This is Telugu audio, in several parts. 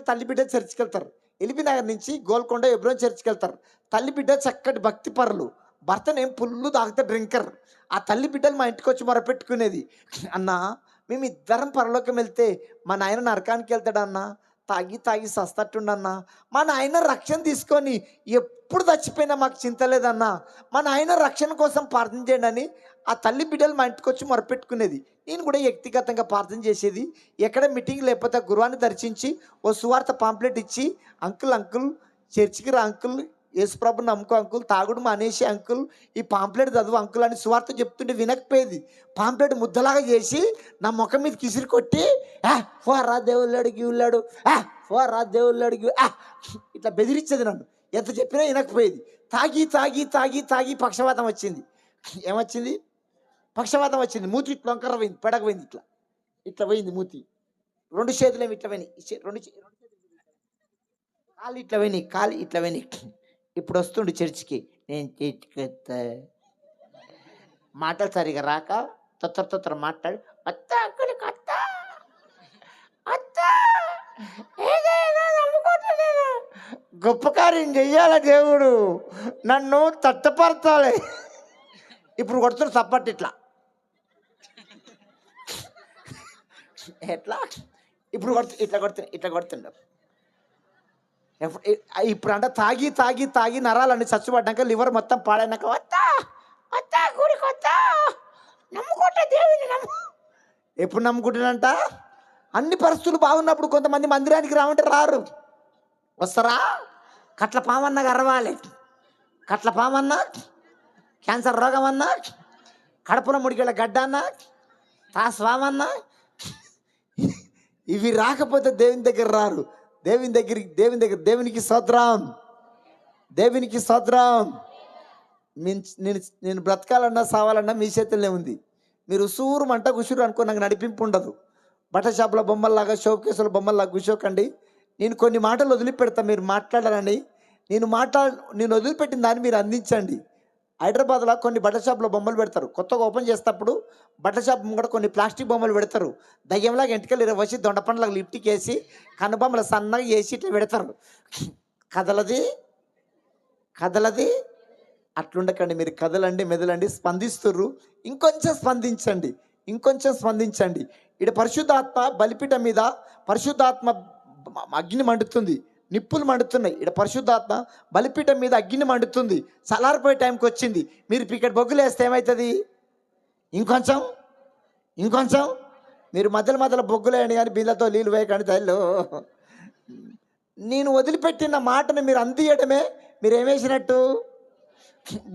తల్లి బిడ్డ చర్చికి వెళ్తారు. ఎల్బీ నగర్ నుంచి గోల్కొండ ఎబ్రోన్ చర్చికి వెళ్తారు. తల్లి బిడ్డ చక్కటి భక్తి పరులు, భర్తనేం పుల్లు తాగితే డ్రింకర్. ఆ తల్లి బిడ్డలు మా ఇంటికి వచ్చి మొరపెట్టుకునేది, అన్న మేము ఇద్దరం పరలోకం వెళ్తే మా నాయన నరకానికి వెళ్తాడన్నా, తాగి తాగి సస్తట్టుండన్నా, మా నాయన రక్షణ తీసుకొని ఎప్పుడు చచ్చిపోయినా మాకు చింత లేదన్నా, మా నాయన రక్షణ కోసం ప్రార్థన చేయండి అని ఆ తల్లి బిడ్డలు మా ఇంటికి వచ్చి మొరపెట్టుకునేది. నేను కూడా వ్యక్తిగతంగా ప్రార్థన చేసేది. ఎక్కడ మీటింగ్ లేకపోతే గురువాన్ని దర్శించి ఓ సువార్త పాంప్లెట్ ఇచ్చి, అంకుల్ అంకుల్ చర్చికి రా అంకుల్, యేసుప్రభుని నమ్ముకో అంకుల్, తాగుడు మానేసి అంకుల్, ఈ పాంప్లెట్ చదువు అంకుల్ అని సువార్త చెప్తుంటే వినకపోయేది. పాంప్లెట్ ముద్దలాగా చేసి నా ముఖం మీద కిసిరి కొట్టి, ఫో రా దేవుళ్ళాడు గివుళ్ళాడు, ఫో రా దేవుళ్ళాడు గివ్ ఇట్లా బెదిరించేది నన్ను. ఎంత చెప్పినా వినకపోయేది. తాగి తాగి తాగి తాగి పక్షవాతం వచ్చింది. ఏమొచ్చింది? పక్షవాతం వచ్చింది. మూతి ఇట్లా వంకర పోయింది, పెడకపోయింది, ఇట్లా ఇట్లా పోయింది మూతి. రెండు చేతులు ఏమి ఇట్లా పోయినాయి, కాళ్ళు ఇట్లా పోయినాయి, కాళ్ళు ఇట్లా పోయినాయి. ఇప్పుడు వస్తుండు చర్చికి, నేను చర్చికి మాటలు సరిగా రాక తొత్తర మాట్లాడి, అత్త అక్కడికి అత్త అత్త ఏదైనా నమ్ముకుంటున్నాను, గొప్ప కార్యం చెయ్యాల దేవుడు, నన్ను తట్టపరచాలి. ఇప్పుడు కొడుతున్నారు సప్పట్టు ఇట్లా, ఎట్లా ఇప్పుడు ఇట్లా కొడుతుండ. ఇప్పుడు అంట తాగి తాగి తాగి నరాలన్నీ చచ్చుపడ్డాక లివర్ మొత్తం పాడైనాక వస్తా వస్తా గుడికి వస్తా, నమ్ముకుంటా దేవుని ఎప్పుడు నమ్ముకుంటానంట? అన్ని పరిస్థితులు బాగున్నప్పుడు. కొంతమంది మందిరానికి రావంటే రారు, వస్తారా? కట్ల పామన్నా గర్వాలి, కట్ల పామన్నా, క్యాన్సర్ రోగం అన్నా, కడుపున ముడికెళ్ళ గడ్డ అన్నా, స్వామన్నా, ఇవి రాకపోతే దేవుని దగ్గర రారు. దేవునికి స్తోత్రం, దేవునికి స్తోత్రం. నేను బ్రతకాలన్నా సావాలన్నా మీ చేతుల్లో ఉంది. మీరు ఉసూరు మంట గుసూరు అనుకో, నాకు నడిపింపు ఉండదు. బట్టల షాపుల బొమ్మల్లాగా, షోప్ కేసుల బొమ్మల్లాగా కూర్చోకండి. నేను కొన్ని మాటలు వదిలిపెడతా, మీరు మాట్లాడాలని. నేను వదిలిపెట్టిన దాన్ని మీరు అందించండి. హైదరాబాద్లో కొన్ని బట్టల షాపులో బొమ్మలు పెడతారు. కొత్తగా ఓపెన్ చేసేటప్పుడు బట్టల షాప్ ముంగడ కొన్ని ప్లాస్టిక్ బొమ్మలు పెడతారు. దయ్యంలాగా ఎంటికలు ఇరవసి దొండపండ్లాగా లిప్టిక్ వేసి కనుబొమ్మలు సన్నగా వేసి ఇట్లా పెడతారు. కదలది అట్లుండకండి. మీరు కదలండి, మెదలండి, స్పందిస్తుర్రు, ఇంకొంచెం స్పందించండి. ఇక్కడ పరిశుద్ధాత్మ బలిపీఠం మీద పరిశుద్ధాత్మ అగ్ని మండుతుంది, నిప్పులు మండుతున్నాయి. ఇక్కడ పరిశుద్ధాత్మ బలిపీఠం మీద అగ్ని మండుతుంది. చల్లారిపోయే టైంకి వచ్చింది. మీరు ఇక్కడ బొగ్గులు వేస్తే ఏమవుతుంది? ఇంకొంచెం మీరు మధ్యలో బొగ్గులు వేయండి, కానీ బిళ్ళతో నీళ్ళు వేయకండి తల్లు. నేను వదిలిపెట్టిన మాటను మీరు అందియడమే మీరు ఏమేసినట్టు.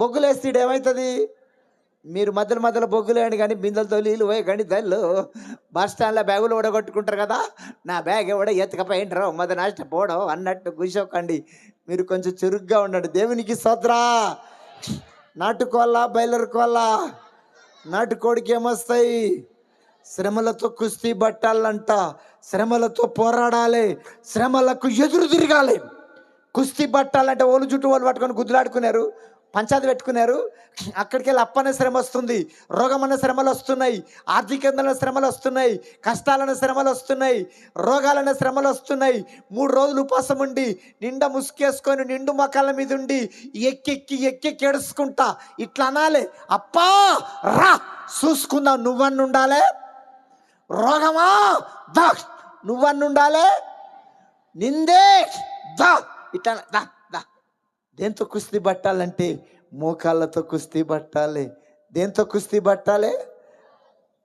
బొగ్గులు వేస్తే ఏమవుతుంది? మీరు మధ్యలో బొగ్గులు వేయండి, కానీ బిందెలతో నీళ్ళు వేయకండి తల్లు. బస్ స్టాండ్లో బ్యాగులు ఓడగొట్టుకుంటారు కదా, నా బ్యాగ్ ఎవడ ఎత్తుకపోయింటారో మొదటి నష్టపోవడం అన్నట్టు కూర్చోకండి. మీరు కొంచెం చురుగ్గా ఉండండి. దేవునికి స్తోత్రం. నాటుకోవాలా బయలురుకోవాలా? నాటుకోడికి ఏమొస్తాయి? శ్రమలతో కుస్తీ పట్టాలంట, శ్రమలతో పోరాడాలి, శ్రమలకు ఎదురు తిరగాలి. కుస్తీ పట్టాలంటే ఓలు జుట్టు వాళ్ళు పట్టుకొని గుద్దులాడుకున్నారు, పంచాయతీ పెట్టుకున్నారు. అక్కడికి వెళ్ళి అప్పనే శ్రమ వస్తుంది, రోగమన్న శ్రమలు వస్తున్నాయి, ఆర్థికంగా శ్రమలు వస్తున్నాయి, కష్టాలన్న శ్రమలు వస్తున్నాయి, రోగాలన్న శ్రమలు వస్తున్నాయి. 3 రోజులు ఉపవాసం ఉండి నిండా ముసుకేసుకొని నిండు మొక్కల మీద ఉండి ఎక్కి ఏడుచుకుంటా ఇట్లా అనాలి, అప్పా రా చూసుకుందాం, నువ్వన్ను ఉండాలి. రోగమా దా, నువ్వన్ను ఉండాలి. నిందే దా, ఇట్లా దా. దేంతో కుస్తీ పట్టాలంటే మోకాళ్ళతో కుస్తీ పట్టాలి. దేంతో కుస్తీ పట్టాలి?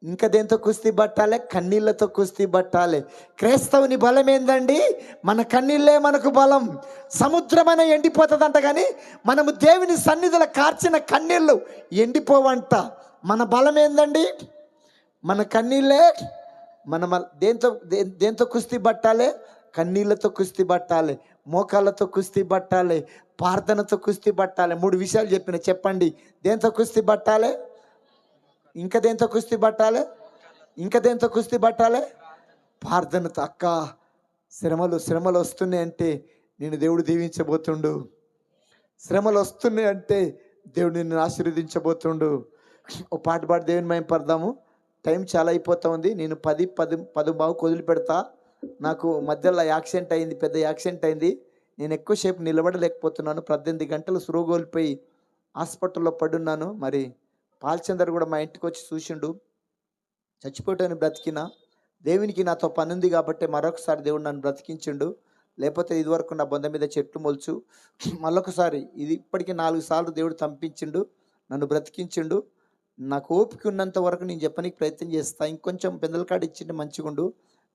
ఇంకా దేంతో కుస్తీ పట్టాలి? కన్నీళ్ళతో కుస్తీ పట్టాలి. క్రైస్తవుని బలం ఏందండి? మన కన్నీళ్ళే మనకు బలం. సముద్రమైన ఎండిపోతుందంట, కానీ మనము దేవుని సన్నిధిలో కార్చిన కన్నీళ్ళు ఎండిపోవంట. మన బలం ఏందండి? మన కన్నీళ్ళే. దేంతో కుస్తీ పట్టాలి? కన్నీళ్ళతో కుస్తీ పట్టాలి, మోకాళ్ళతో కుస్తీ పట్టాలి, ప్రార్థనతో కుస్తీ పట్టాలి. 3 విషయాలు చెప్పండి. దేంతో కుస్తీ పట్టాలి? ఇంకా దేంతో కుస్తీ పట్టాలి? ప్రార్థనతో. అక్క శ్రమలు వస్తున్నాయి అంటే నేను దేవుడు దీవించబోతుండు. శ్రమలు వస్తున్నాయి అంటే దేవుడు నిన్ను ఆశీర్వదించబోతుండు. ఓ పాట పాడి దేవుని మహిమ పడదాము. టైం చాలా అయిపోతా ఉంది. నేను 10 బాగు వదిలిపెడతా. నాకు మధ్యలో యాక్సిడెంట్ అయింది, పెద్ద యాక్సిడెంట్ అయింది. నేను ఎక్కువసేపు నిలబడలేకపోతున్నాను. 18 గంటలు స్పృహ కోల్పోయి హాస్పిటల్‌లో పడున్నాను. మరి పాల్చందర్ కూడా మా ఇంటికొచ్చి చూసిండు. చచ్చిపోయాను బ్రతికినా. దేవునికి నాతో పనుంది కాబట్టి మరొకసారి దేవుడు నన్ను బ్రతికించిండు. లేకపోతే ఇదివరకు నా బొంద మీద చెట్లు మొలుచు. మళ్ళొకసారి ఇది ఇప్పటికి 4 సార్లు దేవుడు తంపించిండు. నన్ను బ్రతికించిండు. నాకు ఓపిక ఉన్నంత వరకు నేను చెప్పనీకి ప్రయత్నం చేస్తా. ఇంకొంచెం పెందలకాడ ఇచ్చింటే మంచిగుండు.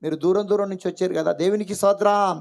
మీరు దూరం దూరం నుంచి వచ్చారు కదా! దేవునికి స్తోత్రం.